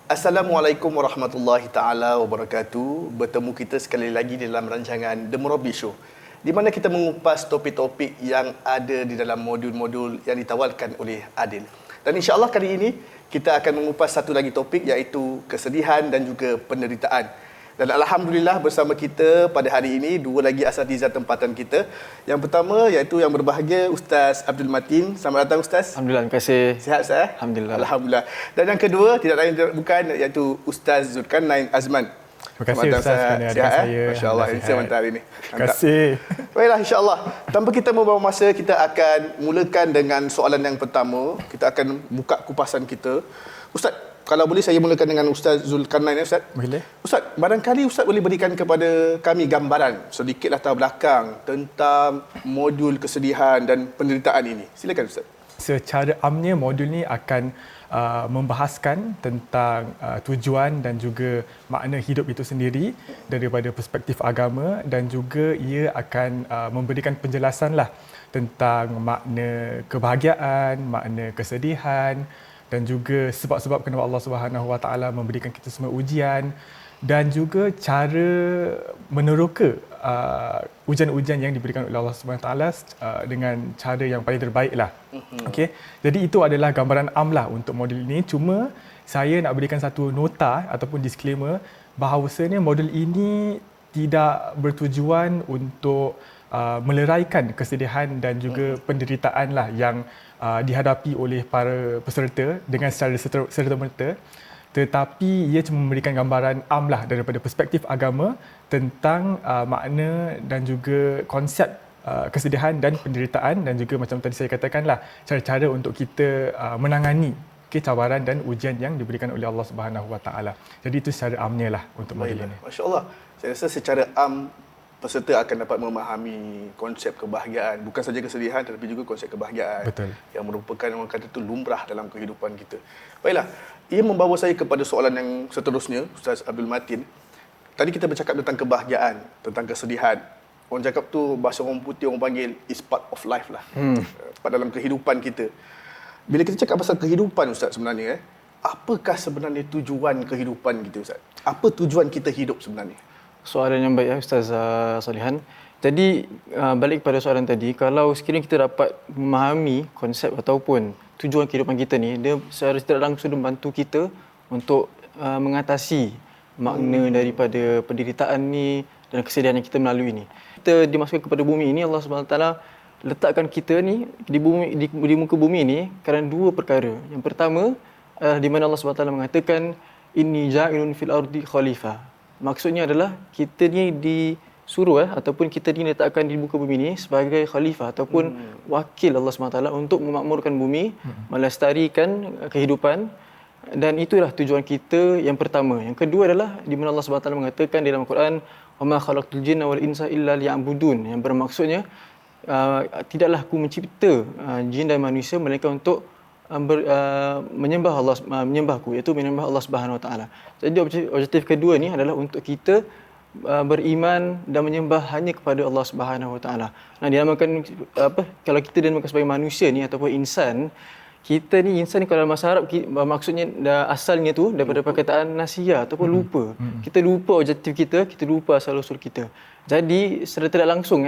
Assalamualaikum warahmatullahi taala wabarakatuh. Bertemu kita sekali lagi dalam rancangan The Murabi Show, di mana kita mengupas topik-topik yang ada di dalam modul-modul yang ditawarkan oleh Adil. Dan insya-Allah kali ini kita akan mengupas satu lagi topik, iaitu kesedihan dan juga penderitaan. Dan alhamdulillah bersama kita pada hari ini dua lagi asatizah tempatan kita. Yang pertama iaitu yang berbahagia Ustaz Abdul Matin. Selamat datang Ustaz. Alhamdulillah, terima kasih. Sihat Ustaz? Alhamdulillah. Alhamdulillah. Dan yang kedua tidak lain tidak bukan iaitu Ustaz Zulkarnain Azman. Terima kasih Ustaz kerana ada saya. Masya-Allah, saya mantap hari ini. Terima kasih. Baiklah, insya-Allah. Tanpa kita membuang masa, kita akan mulakan dengan soalan yang pertama. Kita akan buka kupasan kita. Ustaz, kalau boleh saya mulakan dengan Ustaz Zulkarnain, Ustaz. Boleh. Ustaz, barangkali Ustaz boleh berikan kepada kami gambaran sedikit latar belakang tentang modul kesedihan dan penderitaan ini. Silakan Ustaz. Secara amnya modul ni akan membahaskan tentang tujuan dan juga makna hidup itu sendiri daripada perspektif agama, dan juga ia akan memberikan penjelasan lah tentang makna kebahagiaan, makna kesedihan, dan juga sebab-sebab kenapa Allah Subhanahu Wa Taala memberikan kita semua ujian, dan juga cara meneroka ujian-ujian yang diberikan oleh Allah Subhanahu Wa Taala dengan cara yang paling terbaik lah. Okey. Jadi itu adalah gambaran am lah untuk modul ini. Cuma saya nak berikan satu nota ataupun disclaimer bahawasanya modul ini tidak bertujuan untuk meleraikan kesedihan dan juga penderitaan lah yang dihadapi oleh para peserta dengan secara serta-merta, tetapi ia cuma memberikan gambaran am lah daripada perspektif agama tentang makna dan juga konsep kesedihan dan penderitaan, dan juga macam tadi saya katakanlah cara-cara untuk kita menangani cabaran dan ujian yang diberikan oleh Allah Subhanahu Wa Taala. Jadi itu secara amnya lah untuk modul ini. Masya-Allah. Saya rasa secara am peserta akan dapat memahami konsep kebahagiaan, bukan saja kesedihan tetapi juga konsep kebahagiaan. Betul. Yang merupakan orang kata itu lumrah dalam kehidupan kita. Baiklah, ia membawa saya kepada soalan yang seterusnya, Ustaz Abdul Matin. Tadi kita bercakap tentang kebahagiaan, tentang kesedihan. Orang cakap tu bahasa orang putih orang panggil is part of life lah. Pada dalam kehidupan kita. Bila kita cakap pasal kehidupan Ustaz sebenarnya, apakah sebenarnya tujuan kehidupan kita Ustaz? Apa tujuan kita hidup sebenarnya? Soalan yang baik ya Ustaz Salihan. Jadi balik kepada soalan tadi, kalau sekiranya kita dapat memahami konsep ataupun tujuan kehidupan kita ni, dia secara tidak langsung membantu kita untuk mengatasi makna daripada penderitaan ni dan kesedihan yang kita melalui ni. Kita dimasukkan kepada bumi ini, Allah Subhanahu Wa Taala letakkan kita ni di muka bumi ni kerana dua perkara. Yang pertama di mana Allah Subhanahu Wa Taala mengatakan inni ja'ilun fil ardi khalifah. Maksudnya adalah kita ni disuruh ataupun kita ni letakkan di muka bumi ni sebagai khalifah ataupun wakil Allah SWT untuk memakmurkan bumi, melestarikan kehidupan, dan itulah tujuan kita yang pertama. Yang kedua adalah di mana Allah SWT mengatakan dalam Al-Quran wa ma khalaqtul jinna wal insa illa liya'budun, yang bermaksudnya tidaklah aku mencipta jin dan manusia melainkan untuk menyembahku, iaitu menyembah Allah Subhanahu Wa Taala. Jadi objektif kedua ni adalah untuk kita beriman dan menyembah hanya kepada Allah Subhanahu Wa Taala. Nah, dinamakan kalau kita dinamakan sebagai manusia ni ataupun insan, kita ni insan ni kalau dalam bahasa Arab maksudnya asalnya tu daripada perkataan nasiya ataupun lupa. Kita lupa objektif kita lupa asal usul kita. Jadi secara tidak langsung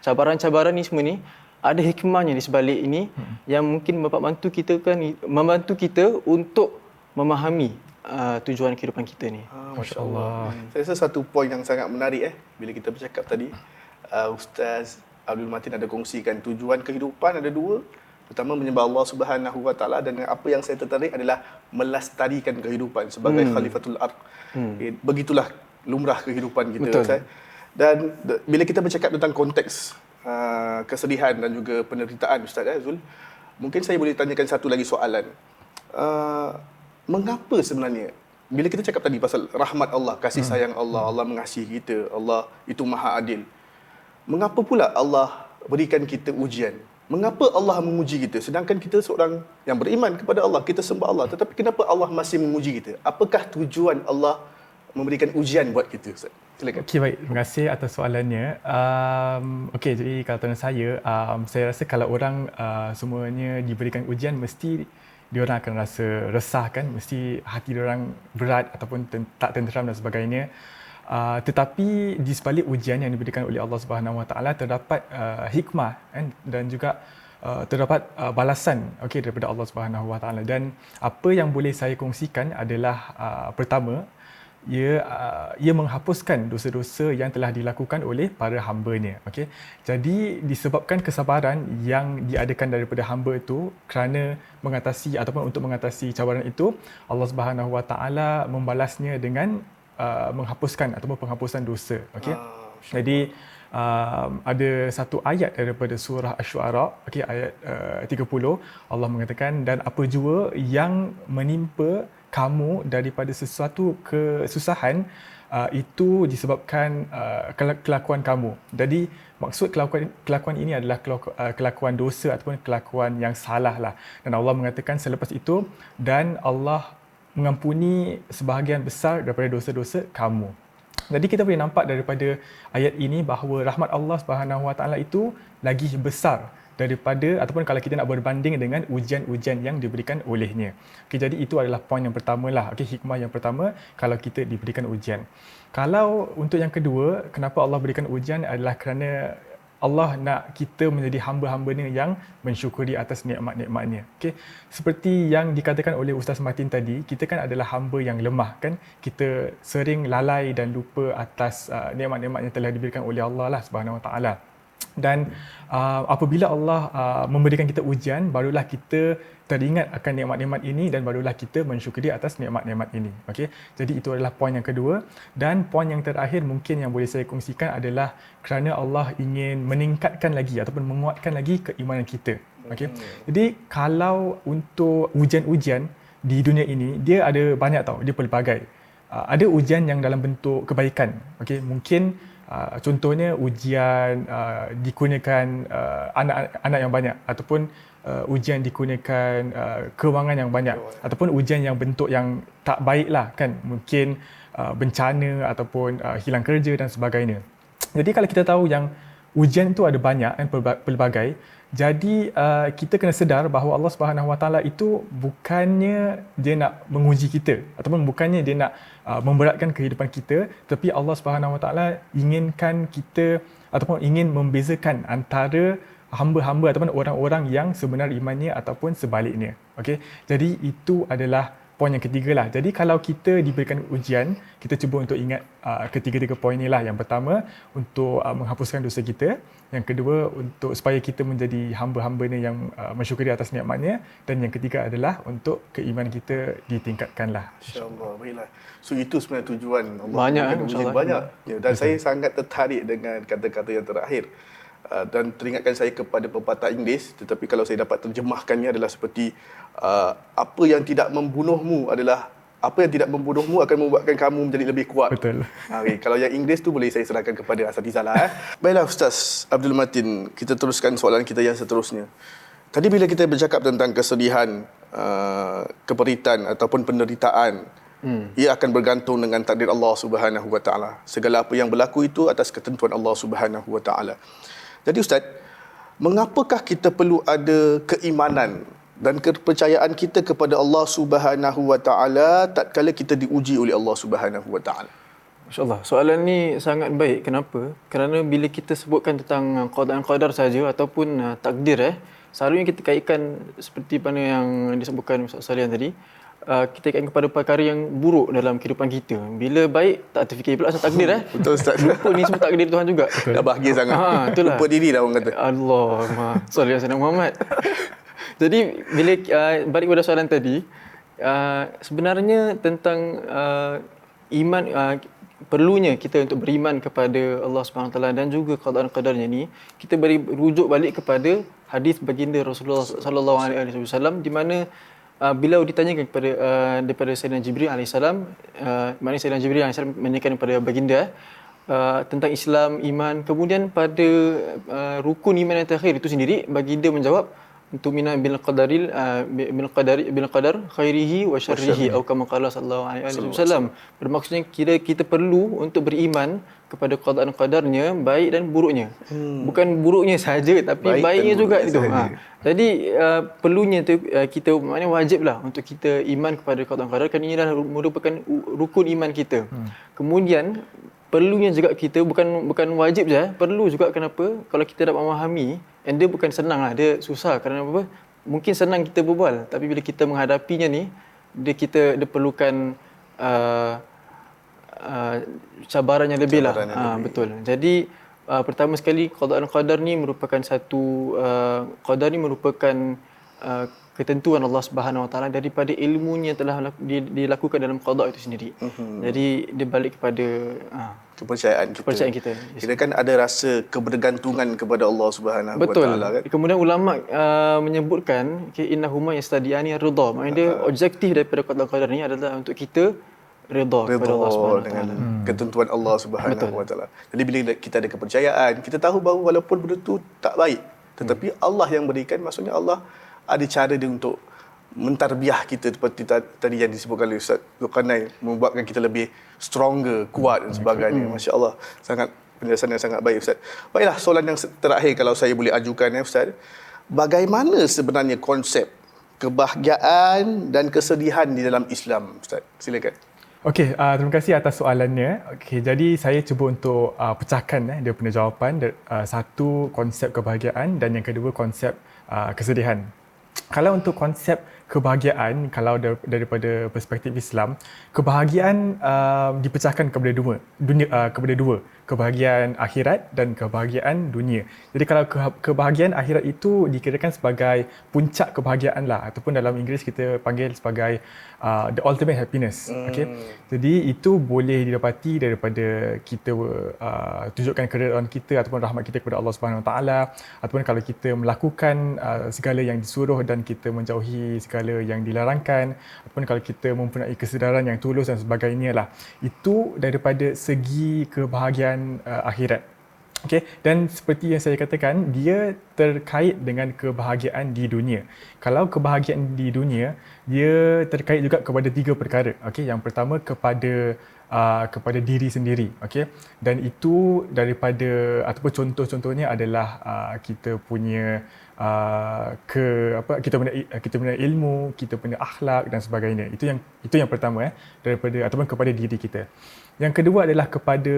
cabaran-cabaran ni semua ni ada hikmahnya di sebalik ini yang mungkin membantu kita untuk memahami tujuan kehidupan kita ni. Masya-Allah. Saya rasa satu poin yang sangat menarik bila kita bercakap tadi, Ustaz Abdul Matin ada kongsikan tujuan kehidupan ada dua. Pertama menyembah Allah Subhanahu Wa Taala, dan apa yang saya tertarik adalah melestarikan kehidupan sebagai khalifatul ard. Begitulah lumrah kehidupan kita. Ustaz. Dan bila kita bercakap tentang konteks kesedihan dan juga penderitaan Ustaz Zul, mungkin saya boleh tanyakan satu lagi soalan. Mengapa sebenarnya bila kita cakap tadi pasal rahmat Allah, kasih sayang Allah, Allah mengasihi kita, Allah itu maha adil, mengapa pula Allah berikan kita ujian? Mengapa Allah menguji kita sedangkan kita seorang yang beriman kepada Allah, kita sembah Allah, tetapi kenapa Allah masih menguji kita? Apakah tujuan Allah memberikan ujian buat kita Ustaz? Silakan. Okey, baik. Terima kasih atas soalannya. Okey, jadi kalau tanya saya rasa kalau orang semuanya diberikan ujian mesti diorang akan rasa resah kan, mesti hati diorang berat ataupun tak tenteram dan sebagainya. Tetapi di sebalik ujian yang diberikan oleh Allah Subhanahu Wa Taala terdapat hikmah kan, dan juga terdapat balasan daripada Allah Subhanahu Wa Taala. Dan apa yang boleh saya kongsikan adalah pertama, ia menghapuskan dosa-dosa yang telah dilakukan oleh para hamba-Nya. Okey. Jadi disebabkan kesabaran yang diadakan daripada hamba itu kerana mengatasi ataupun untuk mengatasi cabaran itu, Allah Subhanahu Wa Taala membalasnya dengan menghapuskan ataupun penghapusan dosa. Okey. Jadi ada satu ayat daripada surah Asy-Syu'ara, ayat 30, Allah mengatakan, dan apa jua yang menimpa kamu daripada sesuatu kesusahan, itu disebabkan kelakuan kamu. Jadi maksud kelakuan ini adalah kelakuan dosa ataupun kelakuan yang salah lah. Dan Allah mengatakan selepas itu, dan Allah mengampuni sebahagian besar daripada dosa-dosa kamu. Jadi kita boleh nampak daripada ayat ini bahawa rahmat Allah Subhanahu Wa Taala itu lagi besar daripada ataupun kalau kita nak berbanding dengan ujian-ujian yang diberikan olehnya. Jadi itu adalah poin yang pertama lah. Hikmah yang pertama kalau kita diberikan ujian. Kalau untuk yang kedua, kenapa Allah berikan ujian adalah kerana Allah nak kita menjadi hamba-hamba-Nya yang mensyukuri atas nikmat-nikmat-Nya. Seperti yang dikatakan oleh Ustaz Martin tadi, kita kan adalah hamba yang lemah kan. Kita sering lalai dan lupa atas nikmat-nikmat yang telah diberikan oleh Allah lah Subhanahu Wa Taala. Dan apabila Allah memberikan kita ujian, barulah kita teringat akan nikmat-nikmat ini dan barulah kita mensyukuri atas nikmat-nikmat ini. Jadi itu adalah poin yang kedua. Dan poin yang terakhir mungkin yang boleh saya kongsikan adalah kerana Allah ingin meningkatkan lagi ataupun menguatkan lagi keimanan kita. Jadi kalau untuk ujian-ujian di dunia ini, dia ada banyak tau, dia pelbagai. Ada ujian yang dalam bentuk kebaikan. Mungkin contohnya ujian dikurniakan anak yang banyak, ataupun ujian dikurniakan kewangan yang banyak, ataupun ujian yang bentuk yang tak baik lah kan, mungkin bencana ataupun hilang kerja dan sebagainya. Jadi kalau kita tahu yang ujian itu ada banyak kan, pelbagai, jadi kita kena sedar bahawa Allah Subhanahu Wa Taala itu bukannya dia nak menguji kita ataupun bukannya dia nak memberatkan kehidupan kita, tapi Allah Subhanahu Wa Taala inginkan kita ataupun ingin membezakan antara hamba-hamba ataupun orang-orang yang sebenar imannya ataupun sebaliknya. Jadi itu adalah poin yang ketiga lah. Jadi kalau kita diberikan ujian, kita cuba untuk ingat ketiga-tiga poin ni lah. Yang pertama, untuk menghapuskan dosa kita. Yang kedua, untuk supaya kita menjadi hamba-hamba-Nya yang mensyukuri atas nikmat-Nya. Dan yang ketiga adalah untuk keimanan kita ditingkatkan lah. InsyaAllah. Baiklah. So itu sebenarnya tujuan Allah. Banyak banyak. Ya, dan saya sangat tertarik dengan kata-kata yang terakhir. Dan teringatkan saya kepada pepatah Inggeris, tetapi kalau saya dapat terjemahkannya adalah seperti apa yang tidak membunuhmu akan membuatkan kamu menjadi lebih kuat. Betul. Kalau yang Inggeris tu boleh saya serahkan kepada Asatizah lah. Baiklah Ustaz Abdul Matin, kita teruskan soalan kita yang seterusnya. Tadi bila kita bercakap tentang kesedihan, keperitan ataupun penderitaan, ia akan bergantung dengan takdir Allah Subhanahu Wa Taala. Segala apa yang berlaku itu atas ketentuan Allah Subhanahu Wa Taala. Jadi Ustaz, mengapakah kita perlu ada keimanan dan kepercayaan kita kepada Allah Subhanahu Wa Taala tatkala kita diuji oleh Allah Subhanahu Wa Taala? Masya-Allah, soalan ni sangat baik. Kenapa? Kerana bila kita sebutkan tentang qada dan qadar saja ataupun takdir, selalunya kita kaitkan seperti mana yang disebutkan Ustaz Salihan tadi, kita kaitkan kepada perkara yang buruk dalam kehidupan kita. Bila baik, tak terfikir pula asal takdir. Betul Ustaz. Lupa ni semua takdir Tuhan juga. Dah bahagia sangat. Itulah. Lupa diri dah orang kata. Allahumma salli ala Muhammad. Jadi bila balik pada soalan tadi, sebenarnya tentang iman, perlunya kita untuk beriman kepada Allah SWT dan juga qada dan qadarnya ni, kita beri rujuk balik kepada hadis baginda Rasulullah sallallahu alaihi wasallam, di mana beliau ditanyakan kepada daripada Sayyidina Jibril alaihissalam, maknanya Sayyidina Jibril alaihissalam menanyakan kepada baginda tentang Islam, iman, kemudian pada rukun iman yang terakhir itu sendiri, baginda menjawab tu'mina bil qadar khairihi wa syarrihi atau kama qala sallallahu alaihi wasallam. Bermaksudnya kita perlu untuk beriman kepada qada dan qadarnya, baik dan buruknya. Bukan buruknya saja tapi baiknya juga itu. Jadi perlunya tu kita maknanya wajiblah untuk kita iman kepada qada dan qadar, kerana ini adalah merupakan rukun iman kita. Kemudian perlunya juga kita bukan wajib je, perlu juga. Kenapa? Kalau kita dapat memahami, and dia bukan senang lah, dia susah. Kerana apa? Mungkin senang kita berbual, tapi bila kita menghadapinya ni, dia perlukan cabaran yang lebih lah. Betul. Jadi pertama sekali qada dan qadar ni merupakan qadar ni merupakan ketentuan Allah Subhanahu Wa Taala daripada ilmunya telah dilakukan dalam qada itu sendiri. Jadi dia balik kepada kepercayaan kita. Kita kan ada rasa kebergantungan kepada Allah Subhanahu Wa Taala kan. Kemudian ulama menyebutkan innahuma yastadiani ar-ridha. Maknanya dia objektif daripada qada qadar ni adalah untuk kita redha kepada Allah Subhanahu Wa Taala, ketentuan Allah Subhanahu Wa Taala. Jadi bila kita ada kepercayaan, kita tahu bahawa walaupun benda tu tak baik, tetapi Allah yang berikan, maksudnya Allah ada cara dia untuk mentarbiah kita, seperti tadi yang disebutkan oleh Ustaz Zulkarnain, membuatkan kita lebih stronger, kuat dan sebagainya. Masya-Allah, sangat penjelasan yang sangat baik Ustaz. Baiklah, soalan yang terakhir kalau saya boleh ajukan Ustaz, bagaimana sebenarnya konsep kebahagiaan dan kesedihan di dalam Islam Ustaz? Silakan. Okey, terima kasih atas soalannya. Okey, jadi saya cuba untuk pecahkan dia punya jawapan. Satu, konsep kebahagiaan, dan yang kedua konsep kesedihan. Kalau untuk konsep kebahagiaan, kalau daripada perspektif Islam, kebahagiaan dipecahkan kepada dua, kebahagiaan akhirat dan kebahagiaan dunia. Jadi kalau kebahagiaan akhirat itu dikirakan sebagai puncak kebahagiaan lah, ataupun dalam Inggeris kita panggil sebagai the ultimate happiness. Okay? Jadi itu boleh didapati daripada kita tunjukkan keredaan kita ataupun rahmat kita kepada Allah Subhanahu Wa Taala, ataupun kalau kita melakukan segala yang disuruh dan kita menjauhi segala yang dilarangkan, ataupun kalau kita mempunyai kesedaran yang tulus dan sebagainya lah. Itu daripada segi kebahagiaan akhirat. Okay? Dan seperti yang saya katakan, dia terkait dengan kebahagiaan di dunia. Kalau kebahagiaan di dunia, dia terkait juga kepada tiga perkara. Okay? Yang pertama kepada diri sendiri. Okay? Dan itu daripada, ataupun contoh-contohnya adalah kita punya kita punya ilmu, kita punya akhlak dan sebagainya. Itu yang pertama daripada ataupun kepada diri kita. Yang kedua adalah kepada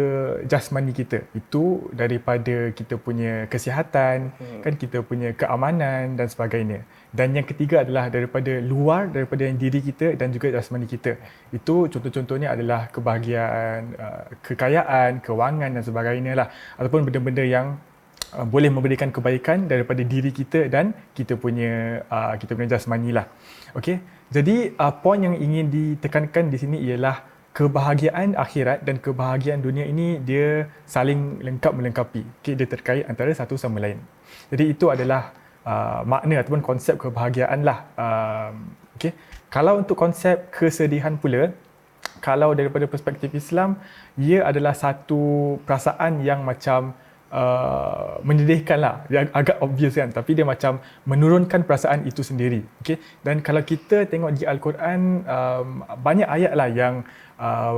jasmani kita. Itu daripada kita punya kesihatan, kan, kita punya keamanan dan sebagainya. Dan yang ketiga adalah daripada luar, daripada diri kita dan juga jasmani kita. Itu contoh-contohnya adalah kebahagiaan, kekayaan, kewangan dan sebagainya lah, ataupun benda-benda yang boleh memberikan kebaikan daripada diri kita dan kita punya jasmani lah. Okey. Jadi poin yang ingin ditekankan di sini ialah kebahagiaan akhirat dan kebahagiaan dunia ini dia saling lengkap melengkapi. Okay, dia terkait antara satu sama lain. Jadi itu adalah makna ataupun konsep kebahagiaan lah. Okay. Kalau untuk konsep kesedihan pula, kalau daripada perspektif Islam, ia adalah satu perasaan yang macam menyedihkan lah, yang agak obvious kan, tapi dia macam menurunkan perasaan itu sendiri. Okay? Dan kalau kita tengok di Al-Quran, banyak ayat lah yang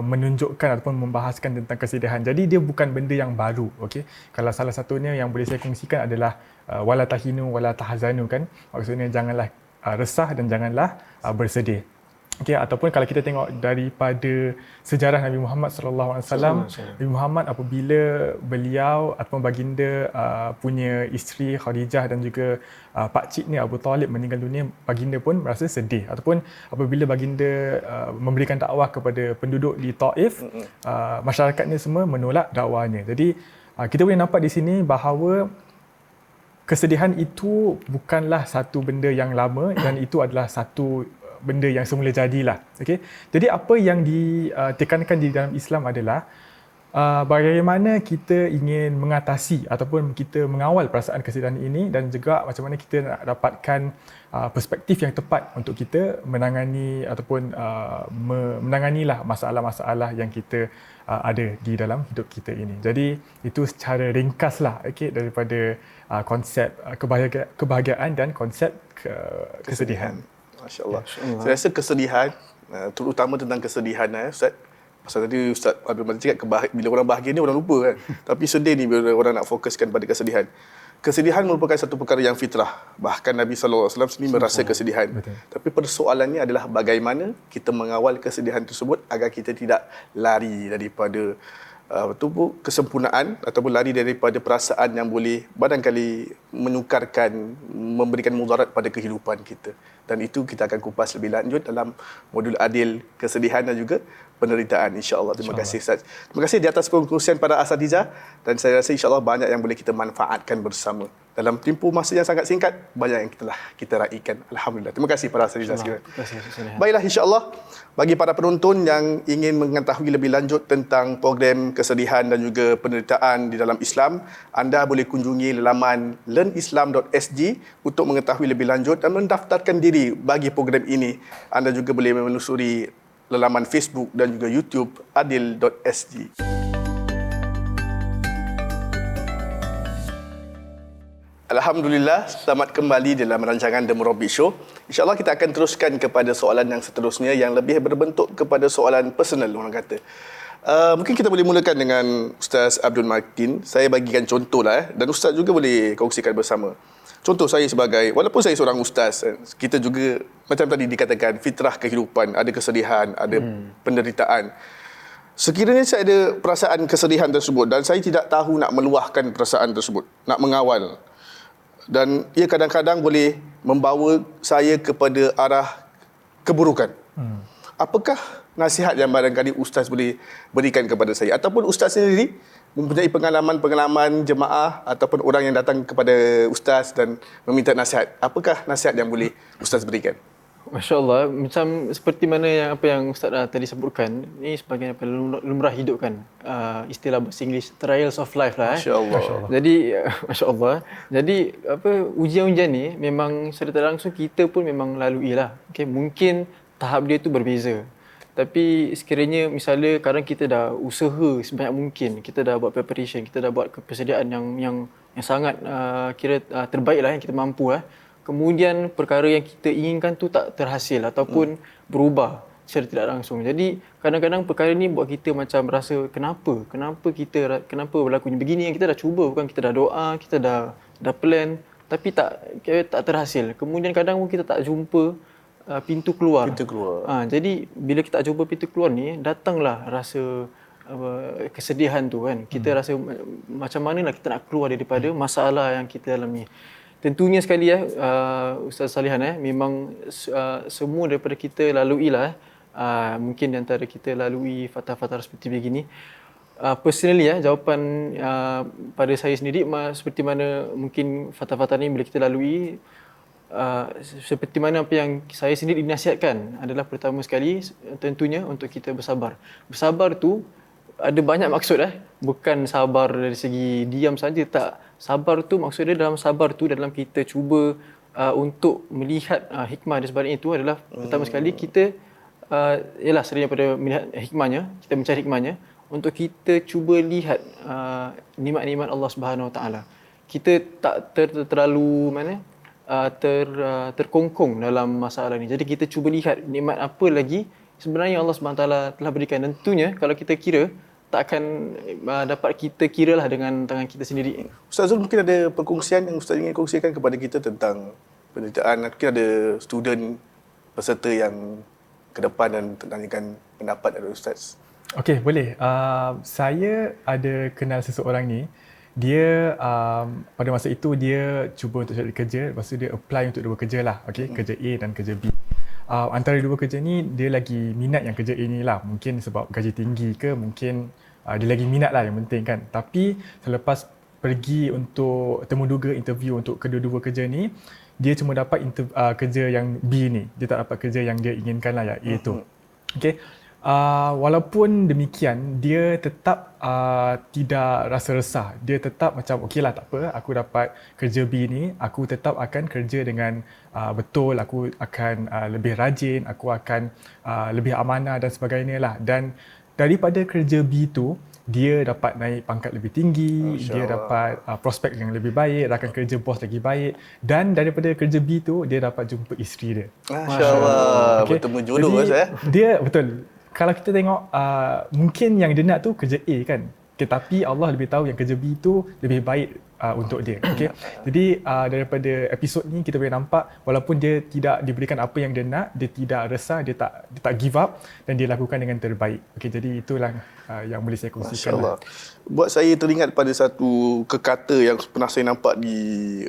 menunjukkan ataupun membahaskan tentang kesedihan. Jadi dia bukan benda yang baru. Okay? Kalau salah satunya yang boleh saya kongsikan adalah wala tahinu wala tahzanu, kan, maksudnya janganlah resah dan janganlah bersedih. Okay, ataupun kalau kita tengok daripada sejarah Nabi Muhammad SAW, Nabi Muhammad apabila beliau ataupun baginda punya isteri Khadijah dan juga pakcik ni Abu Talib meninggal dunia, baginda pun merasa sedih. Ataupun apabila baginda memberikan dakwah kepada penduduk di Taif, masyarakatnya semua menolak dakwahnya. Jadi kita boleh nampak di sini bahawa kesedihan itu bukanlah satu benda yang lama, dan itu adalah satu benda yang semula jadilah. Okay? Jadi apa yang ditekankan di dalam Islam adalah bagaimana kita ingin mengatasi ataupun kita mengawal perasaan kesedihan ini, dan juga macam mana kita nak dapatkan perspektif yang tepat untuk kita menangani ataupun menanganilah masalah-masalah yang kita ada di dalam hidup kita ini. Jadi itu secara ringkas lah daripada konsep kebahagiaan dan konsep kesedihan. Masya Allah. Saya rasa kesedihan, terutama tentang kesedihan, Ustaz. Pasal tadi Ustaz Abdul Majid cakap bila orang bahagia ni orang lupa kan. Tapi sedih ni bila orang nak fokuskan pada kesedihan. Kesedihan merupakan satu perkara yang fitrah. Bahkan Nabi SAW sendiri merasa kesedihan. Betul. Tapi persoalannya adalah bagaimana kita mengawal kesedihan tersebut agar kita tidak lari daripada kesempurnaan ataupun lari daripada perasaan yang boleh barangkali menukarkan, memberikan mudarat pada kehidupan kita. Dan itu kita akan kupas lebih lanjut dalam modul adil kesedihan dan juga penderitaan, insya-Allah. Terima kasih Ustaz. Terima kasih di atas konklusian para asatizah, dan saya rasa insya-Allah banyak yang boleh kita manfaatkan bersama. Dalam tempoh masa yang sangat singkat, banyak yang kita raikan. Alhamdulillah. Terima kasih para asatizah sekalian. Baiklah, insya-Allah bagi para penonton yang ingin mengetahui lebih lanjut tentang program kesedihan dan juga penderitaan di dalam Islam, anda boleh kunjungi laman learnislam.sg untuk mengetahui lebih lanjut dan mendaftarkan diri bagi program ini. Anda juga boleh menelusuri laman Facebook dan juga YouTube adil.sg. Alhamdulillah, selamat kembali dalam rancangan The Murabi Show. InsyaAllah kita akan teruskan kepada soalan yang seterusnya yang lebih berbentuk kepada soalan personal, orang kata. Mungkin kita boleh mulakan dengan Ustaz Abdul Matin. Saya bagikan contoh lah, dan Ustaz juga boleh kongsikan bersama. Contoh saya sebagai, walaupun saya seorang ustaz, kita juga macam tadi dikatakan fitrah kehidupan, ada kesedihan, ada penderitaan. Sekiranya saya ada perasaan kesedihan tersebut dan saya tidak tahu nak meluahkan perasaan tersebut, nak mengawal, dan ia kadang-kadang boleh membawa saya kepada arah keburukan. Apakah nasihat yang barangkali ustaz boleh berikan kepada saya, ataupun ustaz sendiri mempunyai pengalaman-pengalaman jemaah ataupun orang yang datang kepada ustaz dan meminta nasihat? Apakah nasihat yang boleh ustaz berikan? Masya Allah, macam seperti mana apa yang Ustaz tadi sebutkan, ini sebagai lumrah hidup kan, istilah bahasa Inggeris trials of life lah. Masya Allah. Jadi Masya Allah. Jadi ujian-ujian ni memang secara tak langsung kita pun memang lalui lah. Okay, mungkin tahap dia tu berbeza. Tapi sekiranya misalnya sekarang kita dah usaha sebanyak mungkin, kita dah buat preparation, kita dah buat persediaan yang sangat terbaik lah yang kita mampu lah. Kemudian perkara yang kita inginkan tu tak terhasil ataupun berubah secara tidak langsung. Jadi kadang-kadang perkara ni buat kita macam rasa kenapa berlakunya begini, yang kita dah cuba, bukan kita dah doa, kita dah plan tapi tak terhasil. Kemudian kadang pun kita tak jumpa pintu keluar. Jadi bila kita tak jumpa pintu keluar ni, datanglah rasa kesedihan tu kan. Kita rasa macam manalah kita nak keluar daripada masalah yang kita alami. Tentunya sekali Ustaz Salihan memang semua daripada kita lalui lah. Mungkin di antara kita lalui fatah-fatah seperti begini. Personally jawapan pada saya sendiri seperti mana mungkin fatah-fatah ni bila kita lalui, seperti mana apa yang saya sendiri dinasihatkan adalah pertama sekali tentunya untuk kita bersabar. Bersabar tu ada banyak maksud bukan sabar dari segi diam saja, tak. Sabar tu maksudnya dalam sabar tu dalam kita cuba untuk melihat hikmah di sebalik itu adalah pertama sekali kita ialah sering daripada melihat hikmahnya, kita mencari hikmahnya untuk kita cuba lihat nikmat-nikmat Allah Subhanahu Wa Taala. Kita tak terlalu terkongkong dalam masalah ni. Jadi kita cuba lihat nikmat apa lagi sebenarnya Allah Subhanahu Wa Taala telah berikan. Dan tentunya kalau kita kira, tak akan dapat kita kiralah dengan tangan kita sendiri. Ustaz Zul, mungkin ada perkongsian yang Ustaz ingin kongsikan kepada kita tentang penderitaan. Mungkin ada student peserta yang ke depan dan tanyakan pendapat dari Ustaz. Okey, boleh. Saya ada kenal seseorang ni. Dia pada masa itu dia cuba untuk cari kerja, lepas tu dia apply untuk dua kerja lah, kerja A dan kerja B. Antara dua kerja ni dia lagi minat yang kerja A ni lah, mungkin sebab gaji tinggi ke, mungkin dia lagi minat lah yang penting kan. Tapi selepas pergi untuk temuduga interview untuk kedua-dua kerja ni, dia cuma dapat kerja yang B ni, dia tak dapat kerja yang dia inginkan lah, yang A tu. Okay. Walaupun demikian, dia tetap tidak rasa resah. Dia tetap macam okeylah, tak apa, aku dapat kerja B ni, aku tetap akan kerja dengan betul, aku akan lebih rajin, aku akan lebih amanah dan sebagainya lah. Dan daripada kerja B tu, dia dapat naik pangkat lebih tinggi, dia dapat prospek yang lebih baik, rakan kerja bos lagi baik, dan daripada kerja B tu dia dapat jumpa isteri dia. Masya Allah, bertemu jodoh saya. Dia betul. Kalau kita tengok mungkin yang dia nak tu kerja A kan. Tetapi Allah lebih tahu yang kerja B tu lebih baik untuk dia. Okay? Jadi daripada episod ni kita boleh nampak walaupun dia tidak diberikan apa yang dia nak, dia tidak resah, dia tak give up dan dia lakukan dengan terbaik. Okay, jadi itulah yang boleh saya kongsikan. Masya Allah. Buat saya teringat pada satu kekata yang pernah saya nampak di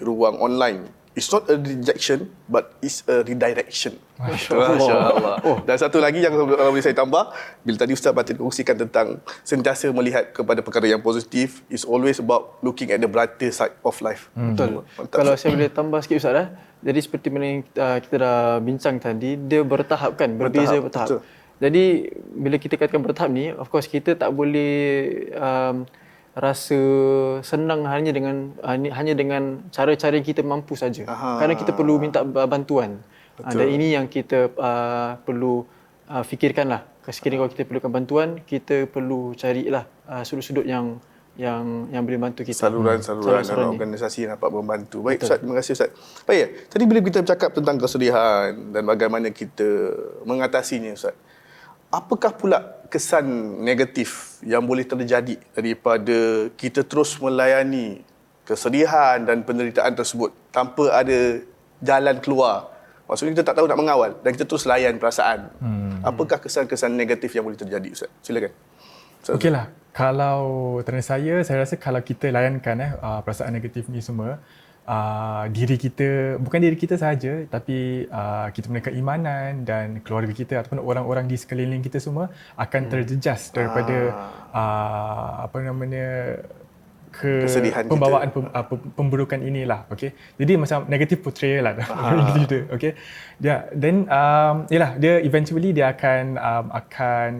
ruang online. It's not a rejection, but it's a redirection. Masya Allah. Dan satu lagi yang boleh saya tambah, bila tadi Ustaz Batin kongsikan tentang sentiasa melihat kepada perkara yang positif, it's always about looking at the brighter side of life. Betul. Mantap. Kalau saya boleh tambah sikit Ustaz jadi seperti mana yang kita dah bincang tadi, dia bertahap kan, berbeza bertahap. Betul. Jadi bila kita katakan bertahap ni, of course kita tak boleh rasa senang hanya dengan cara-cara yang kita mampu saja. Kadang kita perlu minta bantuan. Dan ini yang kita perlu fikirkanlah. Sekiranya kalau kita perlukan bantuan, kita perlu carilah sudut-sudut yang boleh bantu kita. Saluran dan organisasi yang dapat membantu. Baik Ustaz, terima kasih Ustaz. Baik, tadi bila kita bercakap tentang kesedihan dan bagaimana kita mengatasinya Ustaz, apakah pula kesan negatif yang boleh terjadi daripada kita terus melayani kesedihan dan penderitaan tersebut tanpa ada jalan keluar? Maksudnya kita tak tahu nak mengawal dan kita terus layan perasaan. Apakah kesan-kesan negatif yang boleh terjadi Ustaz? Silakan. Okeylah. Kalau tanya saya rasa kalau kita layankan perasaan negatif ni semua, diri kita, bukan diri kita sahaja, tapi kita punya keimanan dan keluarga kita ataupun orang-orang di sekeliling kita semua akan terjejas daripada kesedihan pembawaan pemburukan inilah. Okey, jadi macam negative portrayal lah gitu. Okey, then dia eventually dia akan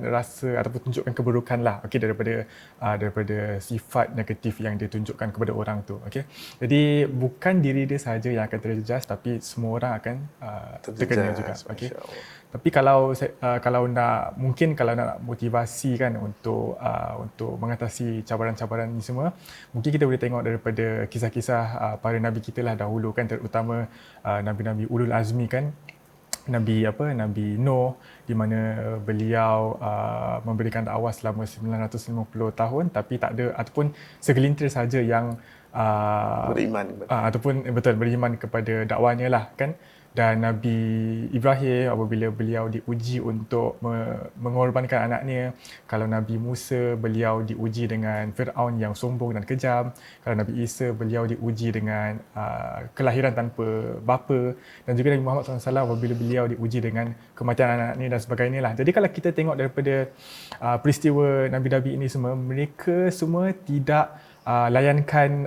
rasa ataupun tunjukkan keburukan lah. Okey, daripada sifat negatif yang dia tunjukkan kepada orang tu. Okey, jadi bukan diri dia sahaja yang akan terjejas, tapi semua orang akan terkena juga. Okey, tapi kalau nak motivasi kan untuk mengatasi cabaran-cabaran ini semua, mungkin kita boleh tengok daripada kisah-kisah para nabi kita lah dahulu kan, terutama nabi-nabi ulul azmi kan. Nabi Nuh, di mana beliau memberikan dakwah selama 950 tahun tapi tak ada ataupun segelintir saja yang beriman ataupun beriman kepada dakwanya lah kan. Dan Nabi Ibrahim apabila beliau diuji untuk mengorbankan anaknya. Kalau Nabi Musa, beliau diuji dengan Fir'aun yang sombong dan kejam. Kalau Nabi Isa, beliau diuji dengan kelahiran tanpa bapa. Dan juga Nabi Muhammad SAW apabila beliau diuji dengan kematian anaknya dan sebagainya lah. Jadi kalau kita tengok daripada peristiwa Nabi-Nabi ini semua, mereka semua tidak layankan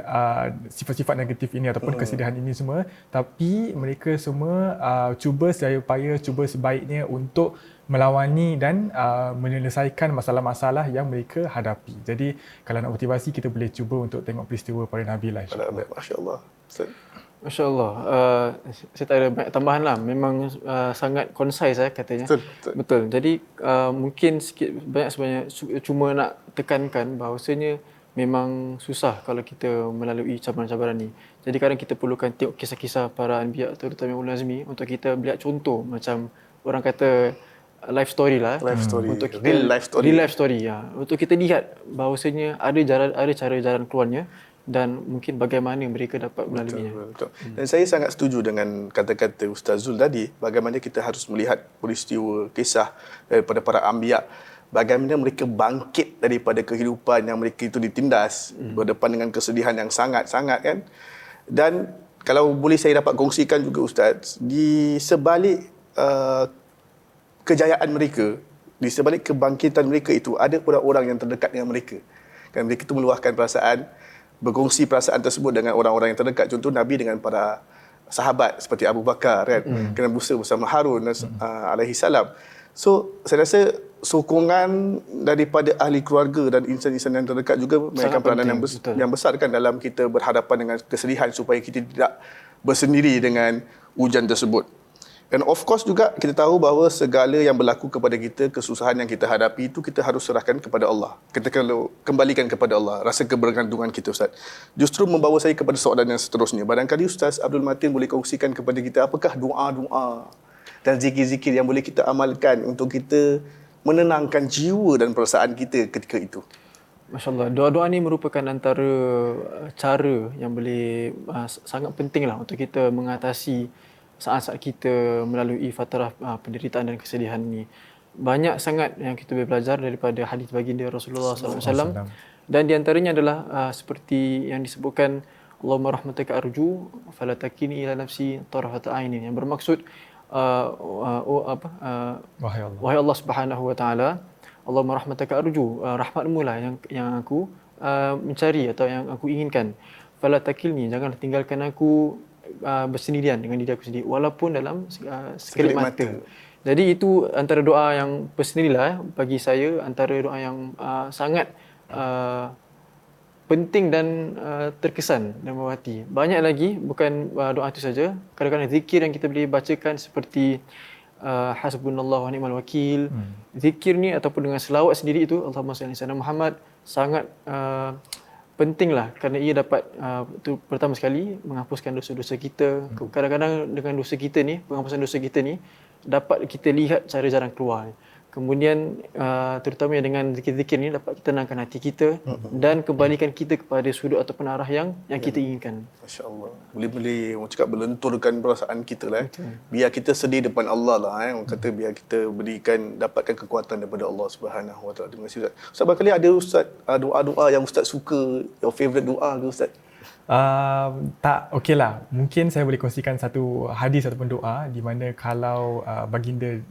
sifat-sifat negatif ini ataupun kesedihan ini semua, tapi mereka semua cuba sedaya upaya, cuba sebaiknya untuk melawani dan menyelesaikan masalah-masalah yang mereka hadapi. Jadi kalau nak motivasi, kita boleh cuba untuk tengok peristiwa para Nabi lah. Masya-Allah. Masya Allah. Saya tak ada banyak tambahan lah. Memang sangat concise katanya. Betul. Jadi mungkin banyak cuma nak tekankan bahawasanya memang susah kalau kita melalui cabaran-cabaran ni. Jadi kadang kita perlukan tengok kisah-kisah para anbiya, terutama ulul azmi, untuk kita melihat contoh, macam orang kata life story lah. Untuk kita real life story. Ya. Untuk kita lihat bahawasanya ada cara jalan keluarnya dan mungkin bagaimana mereka dapat melaluinya. Betul. Dan saya sangat setuju dengan kata-kata Ustaz Zul tadi, bagaimana kita harus melihat peristiwa kisah daripada para anbiya, bagaimana mereka bangkit daripada kehidupan yang mereka itu ditindas, berdepan dengan kesedihan yang sangat-sangat kan. Dan kalau boleh saya dapat kongsikan juga Ustaz, di sebalik kejayaan mereka, di sebalik kebangkitan mereka itu, ada orang-orang yang terdekat dengan mereka. Kan mereka itu meluahkan perasaan, berkongsi perasaan tersebut dengan orang-orang yang terdekat. Contoh Nabi dengan para sahabat seperti Abu Bakar kan, kena busa bersama Harun alaihi salam. So saya rasa sokongan daripada ahli keluarga dan insan-insan yang terdekat juga mainkan peranan yang besar kan dalam kita berhadapan dengan kesedihan supaya kita tidak bersendiri dengan ujian tersebut. And of course juga kita tahu bahawa segala yang berlaku kepada kita, kesusahan yang kita hadapi itu kita harus serahkan kepada Allah. Kita kalau kembalikan kepada Allah, rasa kebergantungan kita Ustaz. Justru membawa saya kepada soalan yang seterusnya. Barangkali Ustaz Abdul Matin boleh kongsikan kepada kita apakah doa-doa dan zikir-zikir yang boleh kita amalkan untuk kita menenangkan jiwa dan perasaan kita ketika itu. Masya Allah, doa-doa ni merupakan antara cara yang boleh sangat penting lah untuk kita mengatasi saat-saat kita melalui fatrah penderitaan dan kesedihan ni. Banyak sangat yang kita boleh belajar daripada hadis baginda Rasulullah SAW. Dan di antaranya adalah seperti yang disebutkan, Allahumma rahmataka arju fala takini ila nafsi tarfata ainin, yang bermaksud wahai Allah Subhanahu wa taala, Allahumma rahmataka arju, rahmatmu lah yang aku mencari atau yang aku inginkan. Fala takilni, janganlah tinggalkan aku bersendirian dengan diri aku sendiri walaupun dalam sekelip mata. Jadi itu antara doa yang personal lah bagi saya, antara doa yang sangat penting dan terkesan dalam hati. Banyak lagi, bukan doa itu saja. Kadang-kadang zikir yang kita boleh bacakan seperti hasbunallahu wa ni'mal wakil. Zikir ni ataupun dengan selawat sendiri itu, Allahumma salli ala Muhammad, sangat pentinglah kerana ia dapat pertama sekali menghapuskan dosa-dosa kita. Kadang-kadang dengan dosa kita ni, penghapusan dosa kita ni dapat kita lihat cara jalan keluar. Kemudian terutamanya dengan zikir-zikir ni dapat kita tenangkan hati kita dan kembalikan kita kepada sudut ataupun arah yang kita inginkan. Masya-Allah. Boleh orang cakap melenturkan perasaan kita lah. Biar kita sedih depan Allah lah. Orang kata biar kita dapatkan kekuatan daripada Allah Subhanahu Wa Taala. Terima kasih Ustaz. Ustaz, barangkali ada Ustaz doa-doa yang Ustaz suka, your favorite doa ke Ustaz? Tak, okeylah. Mungkin saya boleh kongsikan satu hadis ataupun doa di mana kalau baginda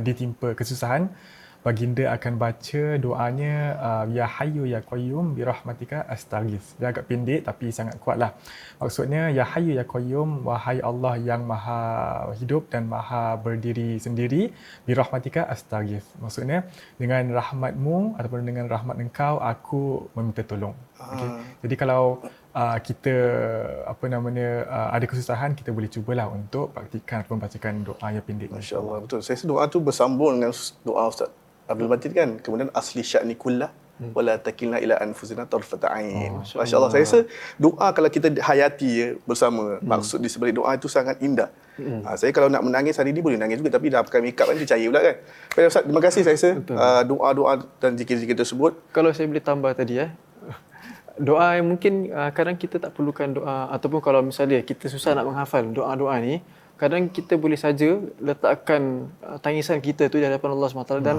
ditimpa kesusahan, baginda akan baca doanya ya hayyu ya qayyum bi rahmatika astaghits. Dia agak pendek tapi sangat kuatlah. Maksudnya ya hayyu ya qayyum, wahai Allah yang maha hidup dan maha berdiri sendiri, bi rahmatika astaghits. Maksudnya dengan rahmatmu ataupun dengan rahmat engkau aku meminta tolong. Okay? Jadi kalau kita ada kesusahan, kita boleh cubalah untuk praktikkan ataupun bacakan doa yang pendek. Masya-Allah, betul. Saya rasa doa tu bersambung dengan doa Ustaz Abdul Matin kan. Kemudian asli sya'ni kullah wala takilna ila anfusina tarfata ain. Masya-Allah. Saya rasa doa kalau kita hayati bersama, maksud di sebalik doa itu sangat indah. Saya kalau nak menangis hari ni boleh nangis juga, tapi dah pakai makeup kan dia cair pula kan. Baik Ustaz, terima kasih saya rasa doa-doa dan zikir-zikir tersebut. Kalau saya boleh tambah tadi doa yang mungkin kadang kita tak perlukan doa, ataupun kalau misalnya kita susah nak menghafal doa-doa ni, kadang kita boleh saja letakkan tangisan kita tu di hadapan Allah SWT dan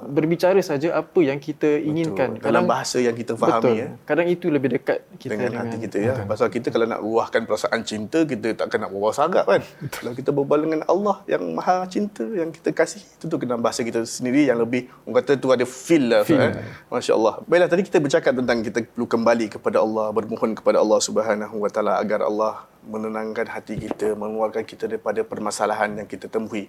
berbicara saja apa yang kita inginkan. Dalam bahasa yang kita fahami. Kadang itu lebih dekat kita dengan hati kita ya. Pasal kita kalau nak luahkan perasaan cinta, kita takkan nak berbual sagap kan. Kalau kita berbual dengan Allah yang maha cinta, yang kita kasih, itu tu kena bahasa kita sendiri yang lebih, orang kata tu ada feel lah. Masya Allah. Baiklah, tadi kita bercakap tentang kita perlu kembali kepada Allah, bermohon kepada Allah Subhanahu Wa Taala agar Allah menenangkan hati kita, mengeluarkan kita daripada permasalahan yang kita temui.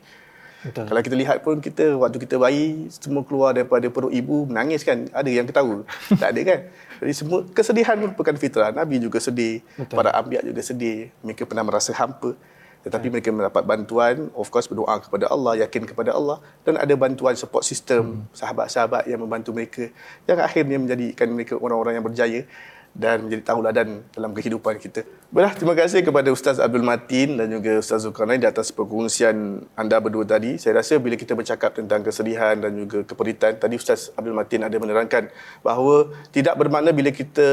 Betul. Kalau kita lihat pun, kita waktu kita bayi, semua keluar daripada perut ibu menangis kan? Ada yang ketawa? Tak ada kan? Jadi semua kesedihan merupakan fitrah. Nabi juga sedih, para anbiya juga sedih. Mereka pernah merasa hampa. Tetapi mereka mendapat bantuan, of course berdoa kepada Allah, yakin kepada Allah, dan ada bantuan support system, sahabat-sahabat yang membantu mereka, yang akhirnya menjadikan mereka orang-orang yang berjaya dan menjadi tauladan dalam kehidupan kita. Baiklah, terima kasih kepada Ustaz Abdul Matin dan juga Ustaz Zulkarnain di atas perkongsian anda berdua tadi. Saya rasa bila kita bercakap tentang kesedihan dan juga keperitan, tadi Ustaz Abdul Matin ada menerangkan bahawa tidak bermakna bila kita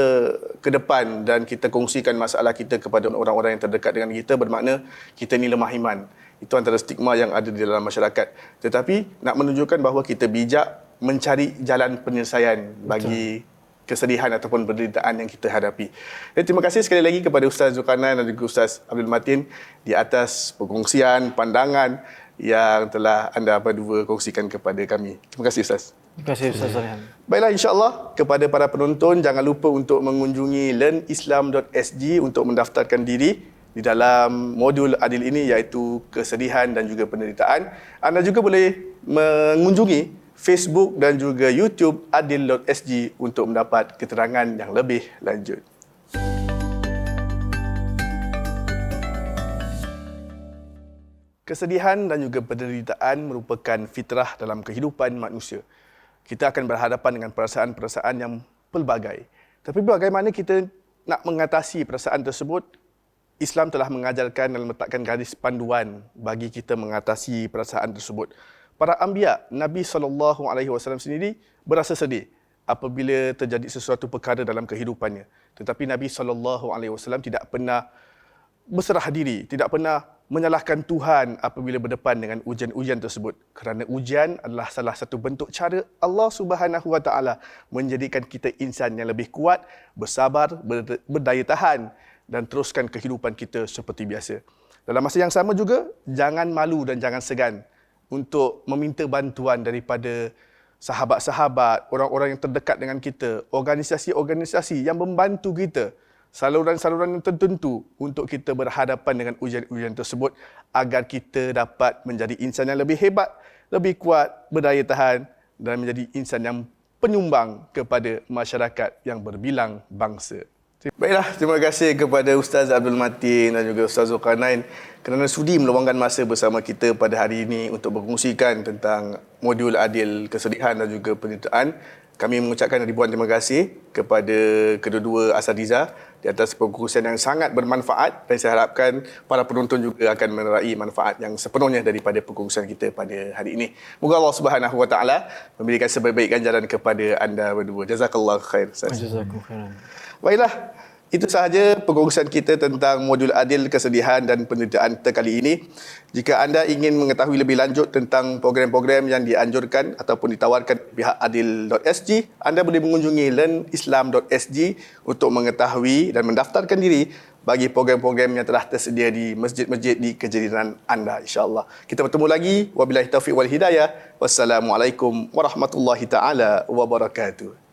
ke depan dan kita kongsikan masalah kita kepada orang-orang yang terdekat dengan kita, bermakna kita ni lemah iman. Itu antara stigma yang ada di dalam masyarakat. Tetapi nak menunjukkan bahawa kita bijak mencari jalan penyelesaian bagi kesedihan ataupun penderitaan yang kita hadapi. Dan terima kasih sekali lagi kepada Ustaz Zulkarnain dan juga Ustaz Abdul Matin di atas perkongsian, pandangan yang telah anda berdua kongsikan kepada kami. Terima kasih Ustaz. Terima kasih Ustaz Salihan. Baiklah, insya-Allah kepada para penonton, jangan lupa untuk mengunjungi learnislam.sg untuk mendaftarkan diri di dalam modul adil ini, iaitu kesedihan dan juga penderitaan. Anda juga boleh mengunjungi Facebook dan juga YouTube adil.sg untuk mendapat keterangan yang lebih lanjut. Kesedihan dan juga penderitaan merupakan fitrah dalam kehidupan manusia. Kita akan berhadapan dengan perasaan-perasaan yang pelbagai. Tapi bagaimana kita nak mengatasi perasaan tersebut? Islam telah mengajarkan dan meletakkan garis panduan bagi kita mengatasi perasaan tersebut. Para anbiya, Nabi SAW sendiri berasa sedih apabila terjadi sesuatu perkara dalam kehidupannya. Tetapi Nabi SAW tidak pernah berserah diri, tidak pernah menyalahkan Tuhan apabila berdepan dengan ujian-ujian tersebut. Kerana ujian adalah salah satu bentuk cara Allah Subhanahu Wa Taala menjadikan kita insan yang lebih kuat, bersabar, berdaya tahan dan teruskan kehidupan kita seperti biasa. Dalam masa yang sama juga, jangan malu dan jangan segan untuk meminta bantuan daripada sahabat-sahabat, orang-orang yang terdekat dengan kita, organisasi-organisasi yang membantu kita, saluran-saluran yang tertentu untuk kita berhadapan dengan ujian-ujian tersebut agar kita dapat menjadi insan yang lebih hebat, lebih kuat, berdaya tahan dan menjadi insan yang penyumbang kepada masyarakat yang berbilang bangsa. Baiklah, terima kasih kepada Ustaz Abdul Matin dan juga Ustaz Zulkarnain kerana sudi meluangkan masa bersama kita pada hari ini untuk berkongsikan tentang modul adil kesedihan dan juga penderitaan. Kami mengucapkan ribuan terima kasih kepada kedua-dua asatidzah di atas perkongsian yang sangat bermanfaat dan saya harapkan para penonton juga akan menerai manfaat yang sepenuhnya daripada perkongsian kita pada hari ini. Moga Allah Subhanahu Wa Taala memberikan sebaik-baik ganjaran kepada anda berdua. Jazakallahu khair. Jazakum khairan. Baiklah, itu sahaja perkongsian kita tentang modul adil kesedihan dan penderitaan kita kali ini. Jika anda ingin mengetahui lebih lanjut tentang program-program yang dianjurkan ataupun ditawarkan pihak adil.sg, anda boleh mengunjungi learnislam.sg untuk mengetahui dan mendaftarkan diri bagi program-program yang telah tersedia di masjid-masjid di kejadian anda, insya-Allah. Kita bertemu lagi. Wabillahi taufiq wal hidayah. Wassalamualaikum warahmatullahi taala wabarakatuh.